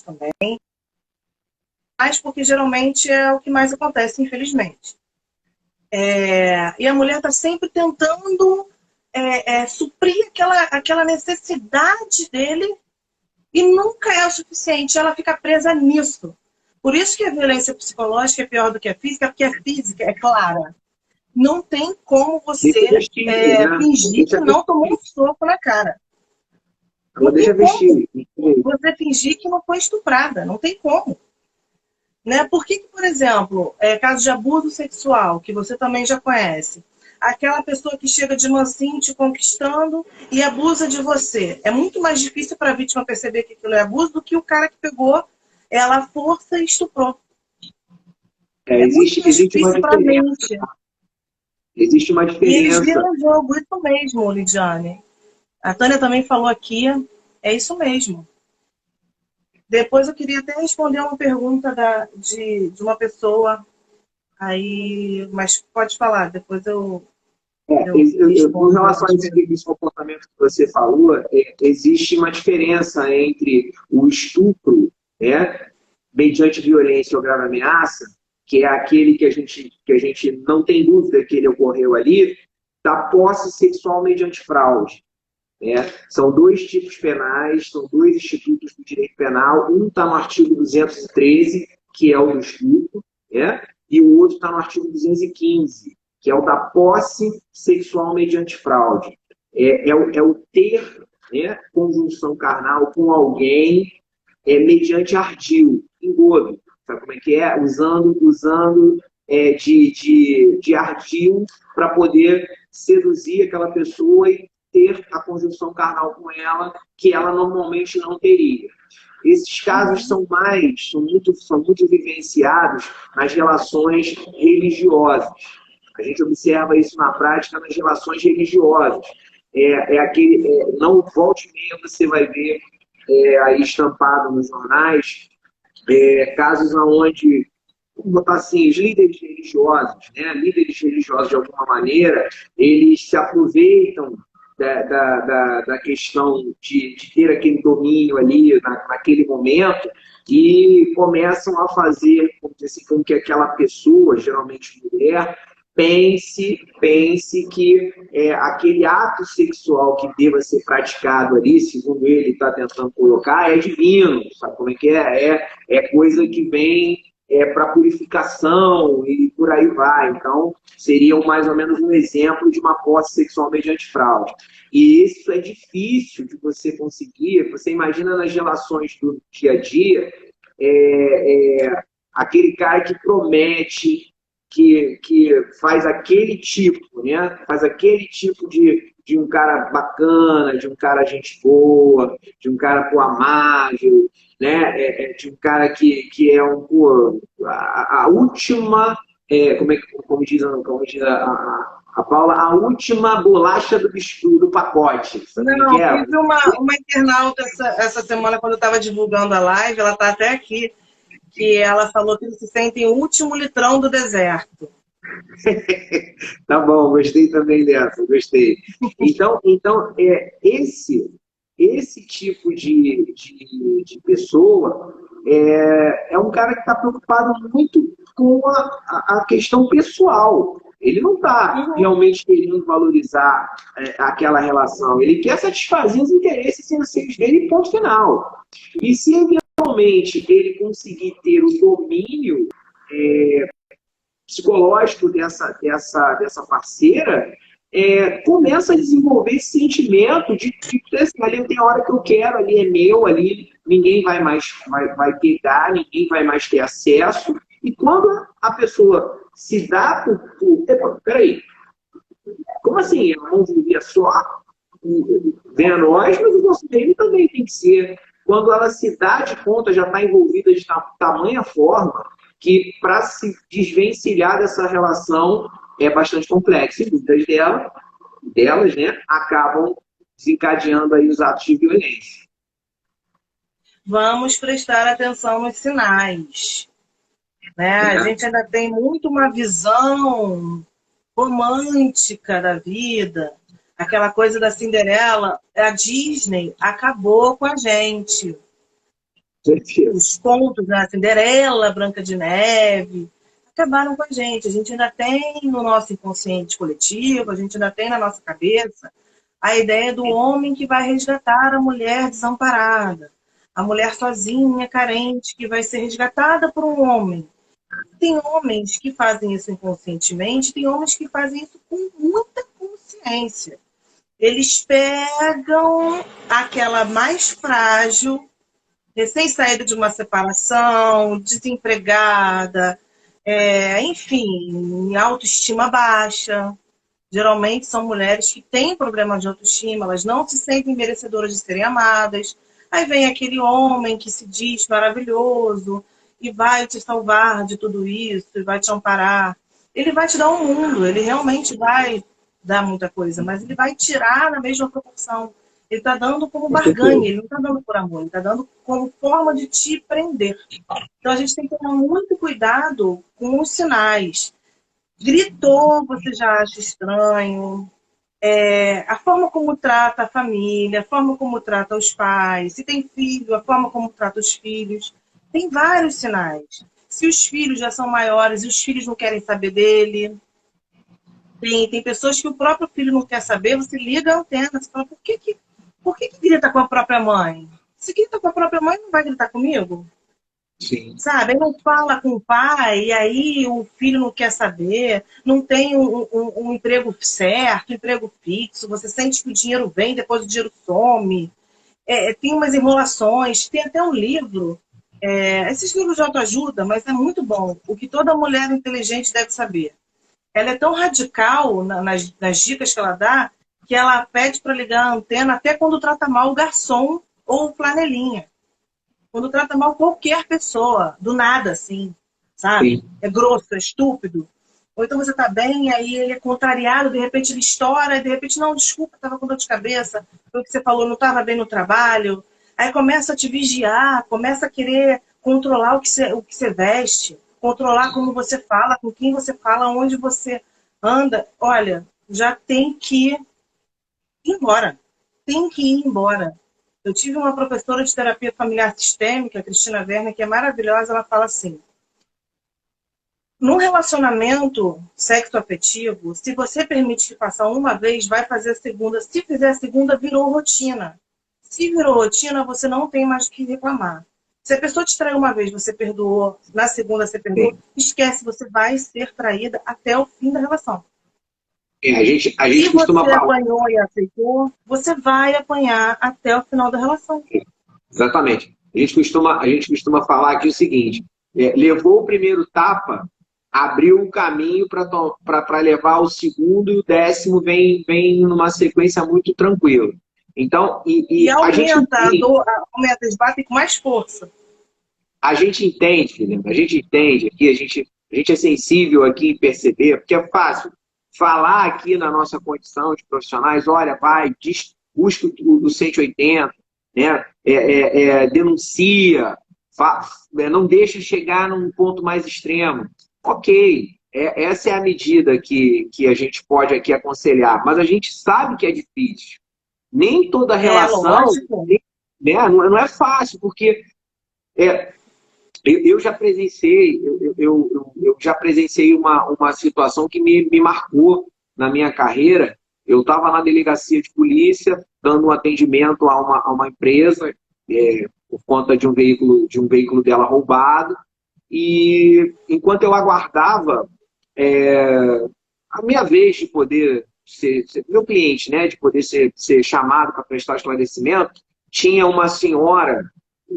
também. Mas porque geralmente é o que mais acontece, infelizmente. E a mulher está sempre tentando suprir aquela necessidade dele e nunca é o suficiente. Ela fica presa nisso. Por isso que a violência psicológica é pior do que a física, porque a física é clara. Não tem como Deixa você vestir, né? fingir que Deixa não tomou vestir. um soco na cara. Ela Não tem deixa como vestir. você fingir que não foi estuprada. Não tem como. Né? Por que, por exemplo, caso de abuso sexual, que você também já conhece, aquela pessoa que chega de mansinho te conquistando e abusa de você. É muito mais difícil para a vítima perceber que aquilo é abuso do que o cara que pegou ela à força e estuprou. É muito mais Existe uma difícil para a diferença. mente. Existe uma E eles diferença. viram o jogo, isso mesmo, Lidiane. A Tânia também falou aqui, é isso mesmo. Depois eu queria até responder uma pergunta de uma pessoa aí, mas pode falar, depois eu Com respondo relação a essas perguntas. esse comportamento que você falou, existe uma diferença entre o estupro, né, mediante violência ou grave ameaça, que é aquele que a gente não tem dúvida que ele ocorreu ali, da posse sexual mediante fraude. Né? São dois tipos penais, são dois institutos do direito penal. Um está no artigo 213, que é o do estupro, né? E o outro está no artigo 215, que é o da posse sexual mediante fraude. É o ter, né, conjunção carnal com alguém mediante ardil, engodo. Sabe como é que é? Usando de ardil para poder seduzir aquela pessoa e ter a conjunção carnal com ela, que ela normalmente não teria. Esses casos são muito vivenciados nas relações religiosas. A gente observa isso na prática nas relações religiosas. Não volte e meia você vai ver aí estampado nos jornais casos onde, vamos botar assim, os líderes religiosos, né, líderes religiosos de alguma maneira, eles se aproveitam da questão de ter aquele domínio ali naquele momento e começam a fazer assim, com que aquela pessoa, geralmente mulher, pense que aquele ato sexual que deva ser praticado ali, segundo ele está tentando colocar, é divino, sabe como é que é? É coisa que vem para purificação e por aí vai. Então, seria mais ou menos um exemplo de uma posse sexual mediante fraude. E isso é difícil de você conseguir. Você imagina nas relações do dia a dia, aquele cara que promete, que faz aquele tipo, né? Faz aquele tipo de um cara bacana, de um cara gente boa, de um cara pô, amável, né? De um cara que é a última, como diz a Paula, a última bolacha do pacote. Sabe o que Não, é? teve uma internauta essa semana, quando eu estava divulgando a live, ela está até aqui, que ela falou que eles se sentem o último litrão do deserto. Tá bom, gostei também dessa, gostei. Então esse tipo de pessoa é um cara que está preocupado muito com a questão pessoal. Ele não está Uhum. realmente querendo valorizar aquela relação. Ele quer satisfazer os interesses financeiros dele, ponto final. E se eventualmente ele conseguir ter o domínio psicológico dessa parceira, começa a desenvolver esse sentimento de assim, ali tem hora que eu quero, ali é meu, ali ninguém vai pegar, ninguém vai mais ter acesso. E quando a pessoa se dá peraí, como assim? A mão vivia só, vem a nós, mas o nosso meio também tem que ser. Quando ela se dá de conta, já está envolvida de tamanha forma que para se desvencilhar dessa relação é bastante complexo. E muitas delas, né, acabam desencadeando aí os atos de violência. Vamos prestar atenção nos sinais. Né? A gente ainda tem muito uma visão romântica da vida, aquela coisa da Cinderela. A Disney acabou com a gente. Os contos da Cinderela, Branca de Neve, acabaram com a gente. A gente ainda tem no nosso inconsciente coletivo, a gente ainda tem na nossa cabeça a ideia do homem que vai resgatar a mulher desamparada, a mulher sozinha, carente, que vai ser resgatada por um homem. Tem homens que fazem isso inconscientemente, tem homens que fazem isso com muita consciência. Eles pegam aquela mais frágil, recém-saída de uma separação, desempregada, enfim, autoestima baixa. Geralmente são mulheres que têm problema de autoestima, elas não se sentem merecedoras de serem amadas. Aí vem aquele homem que se diz maravilhoso e vai te salvar de tudo isso, e vai te amparar. Ele vai te dar um mundo, ele realmente vai dar muita coisa, mas ele vai tirar na mesma proporção. Ele está dando como barganha, ele não está dando por amor, ele está dando como forma de te prender. Então a gente tem que tomar muito cuidado com os sinais. Gritou, você já acha estranho. A forma como trata a família, a forma como trata os pais, se tem filho, a forma como trata os filhos. Tem vários sinais. Se os filhos já são maiores e os filhos não querem saber dele. Tem pessoas que o próprio filho não quer saber, você liga a antena, você fala, por que grita com a própria mãe? Se grita com a própria mãe, não vai gritar comigo? Sim. Sabe? Ele não fala com o pai, e aí o filho não quer saber, não tem um emprego certo, um emprego fixo, você sente que o dinheiro vem, depois o dinheiro some. Tem umas enrolações, tem até um livro, esses livros de autoajuda, mas é muito bom, o que toda mulher inteligente deve saber. Ela é tão radical nas dicas que ela dá, que ela pede para ligar a antena até quando trata mal o garçom ou o flanelinha. Quando trata mal qualquer pessoa, do nada, assim, sabe? Sim. É grosso, é estúpido. Ou então você tá bem, aí ele é contrariado, de repente ele estoura, e de repente, não, desculpa, tava com dor de cabeça, foi o que você falou, não tava bem no trabalho. Aí começa a te vigiar, começa a querer controlar o que você veste, controlar como você fala, com quem você fala, onde você anda. Olha, já tem que ir embora. Tem que ir embora. Eu tive uma professora de terapia familiar sistêmica, a Cristina Werner, que é maravilhosa. Ela fala assim, num relacionamento sexoafetivo, se você permite que faça uma vez, vai fazer a segunda. Se fizer a segunda, virou rotina. Se virou rotina, você não tem mais o que reclamar. Se a pessoa te traiu uma vez, você perdoou, na segunda você perdoou, esquece, você vai ser traída até o fim da relação. A gente Se costuma você falar. apanhou e aceitou, você vai apanhar até o final da relação. Exatamente. A gente costuma falar aqui o seguinte: levou o primeiro tapa, abriu o caminho para levar o segundo, e o 10º vem numa sequência muito tranquila. Então, E a gente aumenta a entende, dor, aumenta, eles batem com mais força. Felipe, a gente entende aqui, a gente é sensível aqui em perceber, porque é fácil falar aqui na nossa condição de profissionais: olha, vai, busca o 180, né? Denuncia, não deixa chegar num ponto mais extremo. Ok, essa é a medida que a gente pode aqui aconselhar, mas a gente sabe que é difícil. Nem toda É, relação, lógico. né, não é fácil, porque é, eu já presenciei, eu já presenciei uma situação que me marcou na minha carreira. Eu estava na delegacia de polícia, dando um atendimento a uma empresa, por conta de um veículo dela roubado. E enquanto eu aguardava a minha vez de poder ser meu cliente, né, de poder ser chamado para prestar esclarecimento, tinha uma senhora,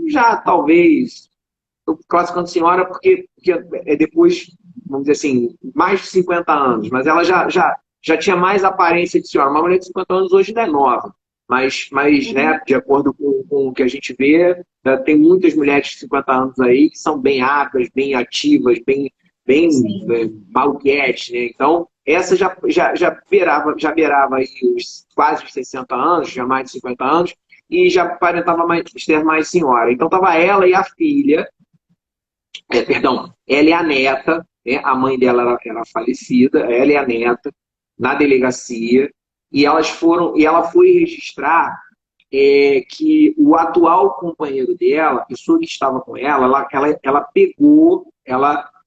já talvez, estou classificando senhora porque é depois, vamos dizer assim, mais de 50 anos, mas ela já tinha mais aparência de senhora. Uma mulher de 50 anos hoje ainda é nova, mas Uhum. né, de acordo com o que a gente vê, tem muitas mulheres de 50 anos aí que são bem aptas, bem ativas, bem Sim. maluquetes, né? Então, essa já beirava aí quase os 60 anos, já mais de 50 anos, e já aparentava ser mais senhora. Então, estava ela e a filha, perdão, ela e a neta, né? A mãe dela era falecida, ela e a neta, na delegacia, e ela foi registrar que o atual companheiro dela, a pessoa que estava com ela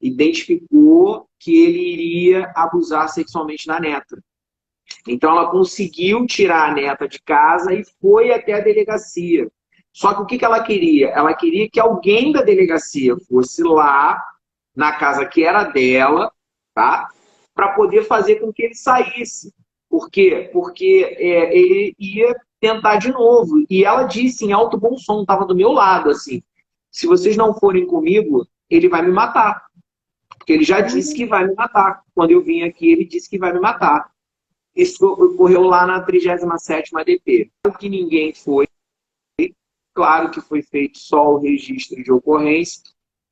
identificou que ele iria abusar sexualmente da neta. Então ela conseguiu tirar a neta de casa e foi até a delegacia. Só que o que ela queria? Ela queria que alguém da delegacia fosse lá na casa que era dela, tá? Para poder fazer com que ele saísse. Por quê? Porque ele ia tentar de novo. E ela disse em alto bom som, estava do meu lado, assim: se vocês não forem comigo, ele vai me matar. Porque ele já disse que vai me matar. Quando eu vim aqui, ele disse que vai me matar. Isso ocorreu lá na 37ª DP. Claro que ninguém foi, claro que foi feito só o registro de ocorrência.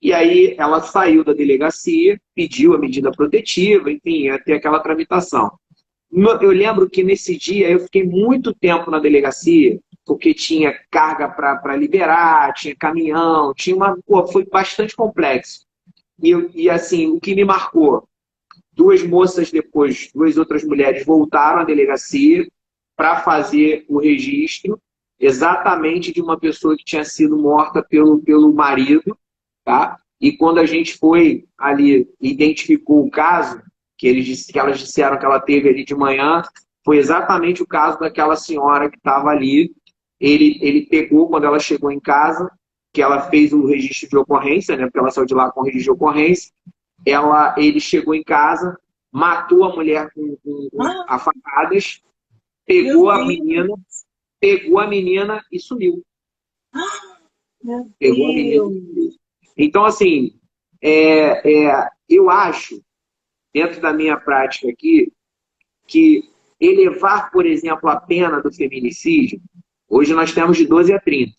E aí ela saiu da delegacia, pediu a medida protetiva, enfim, até aquela tramitação. Eu lembro que nesse dia eu fiquei muito tempo na delegacia, porque tinha carga para liberar, tinha caminhão, foi bastante complexo. E assim, o que me marcou: duas moças depois, duas outras mulheres voltaram à delegacia para fazer o registro exatamente de uma pessoa que tinha sido morta pelo marido, tá? E quando a gente foi ali, identificou o caso, que elas disseram que ela teve ali de manhã, foi exatamente o caso daquela senhora que estava ali. Ele pegou, quando ela chegou em casa, que ela fez o registro de ocorrência, né? Porque ela saiu de lá com o registro de ocorrência. Ele chegou em casa, matou a mulher Ah, a facadas, meu pegou a Deus, menina, pegou a menina e sumiu. meu Pegou a menina e Deus. sumiu. Então, assim, eu acho, dentro da minha prática aqui, que elevar, por exemplo, a pena do feminicídio, hoje nós temos de 12 a 30.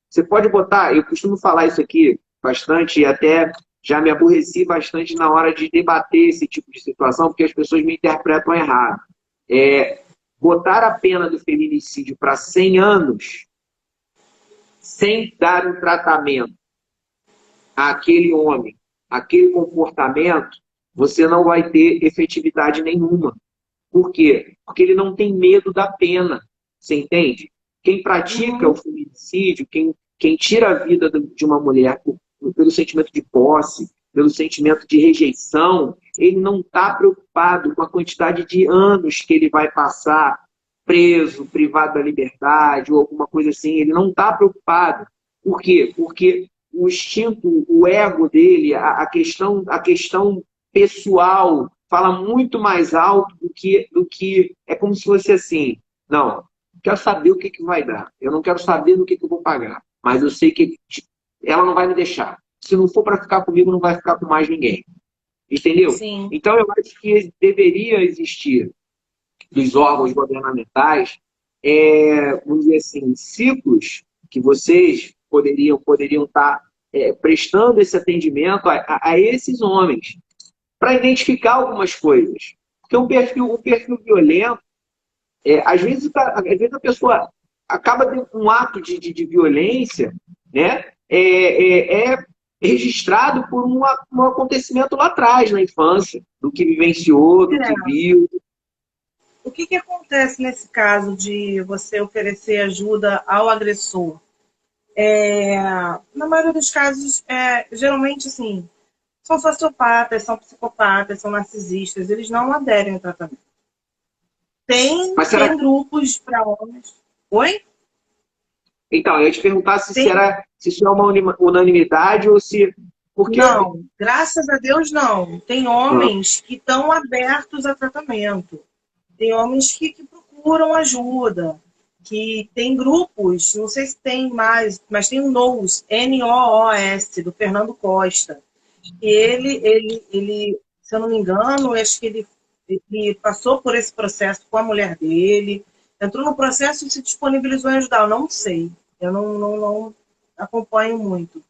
Você pode botar, eu costumo falar isso aqui bastante, e até já me aborreci bastante na hora de debater esse tipo de situação, porque as pessoas me interpretam errado. Botar a pena do feminicídio para 100 anos, sem dar um tratamento àquele homem, aquele comportamento, você não vai ter efetividade nenhuma. Por quê? Porque ele não tem medo da pena. Você entende? Quem pratica o Uhum. feminicídio, quem tira a vida de uma mulher pelo sentimento de posse, pelo sentimento de rejeição, ele não está preocupado com a quantidade de anos que ele vai passar preso, privado da liberdade ou alguma coisa assim. Ele não está preocupado. Por quê? Porque o instinto, o ego dele, a questão pessoal fala muito mais alto do que é como se fosse assim: não, quero saber o que vai dar, eu não quero saber no que eu vou pagar. mas eu sei que ela não vai me deixar. Se não for para ficar comigo, não vai ficar com mais ninguém. Entendeu? Sim. Então, eu acho que deveria existir dos órgãos governamentais, vamos dizer assim, ciclos que vocês poderiam estar prestando esse atendimento a esses homens, para identificar algumas coisas. Porque um perfil violento, às vezes a pessoa acaba tendo um ato de violência, né? É registrado por um acontecimento lá atrás, na infância, do que vivenciou, do que viu. O que acontece nesse caso de você oferecer ajuda ao agressor? Na maioria dos casos, geralmente, assim, são sociopatas, são psicopatas, são narcisistas, eles não aderem ao tratamento. Tem grupos para homens. Oi? Então, eu ia te perguntar se isso é uma unanimidade ou se... Porque... Não, graças a Deus não. Tem homens que estão abertos a tratamento. Tem homens que procuram ajuda. Que tem grupos, não sei se tem mais, mas tem o NOS, N-O-O-S, do Fernando Costa. Ele, se eu não me engano, acho que ele passou por esse processo com a mulher dele, entrou no processo e se disponibilizou em ajudar. Eu não sei, eu não acompanho muito.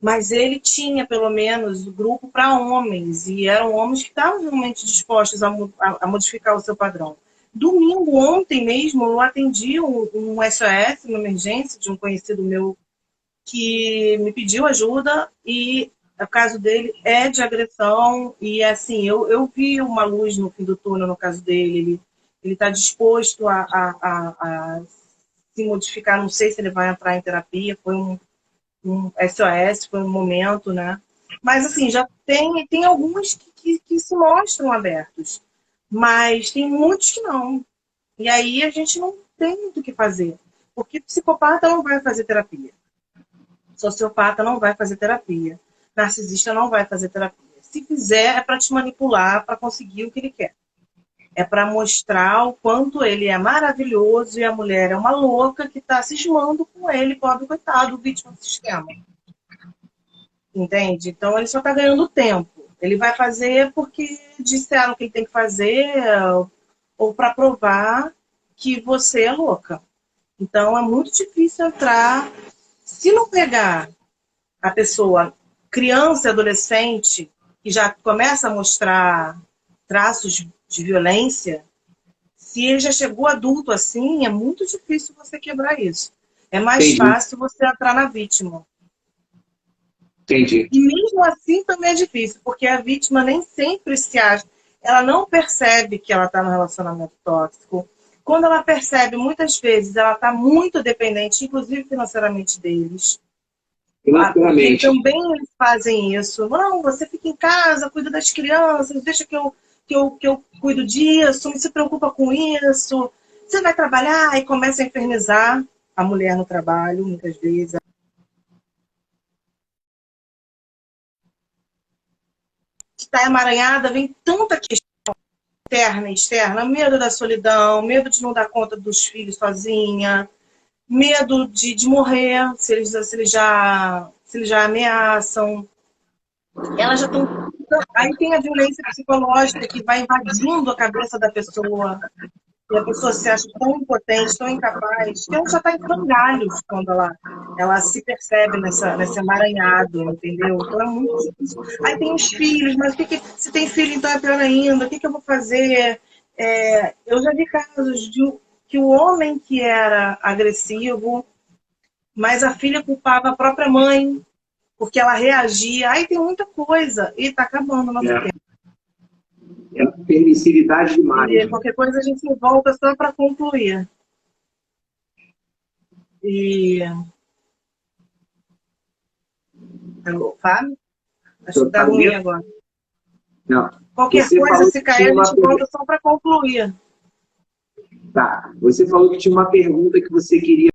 Mas ele tinha, pelo menos, grupo para homens, e eram homens que estavam realmente dispostos a modificar o seu padrão. Domingo, ontem mesmo, eu atendi um SOS, uma emergência de um conhecido meu que me pediu ajuda, e o caso dele é de agressão, e assim, eu vi uma luz no fim do túnel no caso dele, ele está disposto a se modificar, não sei se ele vai entrar em terapia, foi um SOS, foi um momento, né? Mas, assim, já tem alguns que se mostram abertos, mas tem muitos que não. E aí a gente não tem muito o que fazer, porque psicopata não vai fazer terapia, sociopata não vai fazer terapia, narcisista não vai fazer terapia. Se fizer, é para te manipular, para conseguir o que ele quer. É para mostrar o quanto ele é maravilhoso e a mulher é uma louca que está cismando com ele, pobre coitado, vítima do sistema. Entende? Então ele só está ganhando tempo. Ele vai fazer porque disseram que ele tem que fazer ou para provar que você é louca. Então é muito difícil entrar. Se não pegar a pessoa, criança e adolescente, que já começa a mostrar traços de violência, se ele já chegou adulto assim, é muito difícil você quebrar isso. É mais fácil você entrar na vítima. Entendi. E mesmo assim também é difícil, porque a vítima nem sempre se acha, ela não percebe que ela está no relacionamento tóxico. Quando ela percebe, muitas vezes, ela está muito dependente, inclusive financeiramente deles. Porque também eles fazem isso. Não, você fica em casa, cuida das crianças, deixa que eu cuido disso, não se preocupa com isso. Você vai trabalhar e começa a infernizar a mulher no trabalho, muitas vezes. Está emaranhada, vem tanta questão interna e externa, medo da solidão, medo de não dar conta dos filhos sozinha, medo de morrer, se eles já ameaçam. Elas já estão... Aí tem a violência psicológica que vai invadindo a cabeça da pessoa, e a pessoa se acha tão impotente, tão incapaz, que ela já está em frangalhos quando ela se percebe nesse emaranhado, entendeu? Então é muito difícil. Aí tem os filhos, mas se tem filho, então é pior ainda, o que eu vou fazer? Eu já vi casos que o homem que era agressivo, mas a filha culpava a própria mãe, porque ela reagia. Aí tem muita coisa, e está acabando o nosso tempo. É permissividade demais. E qualquer coisa a gente volta só para concluir. Alô, Fábio? Acho que tá ruim agora. Não. Qualquer coisa, se cair, a gente volta só para concluir. Tá. Você falou que tinha uma pergunta que você queria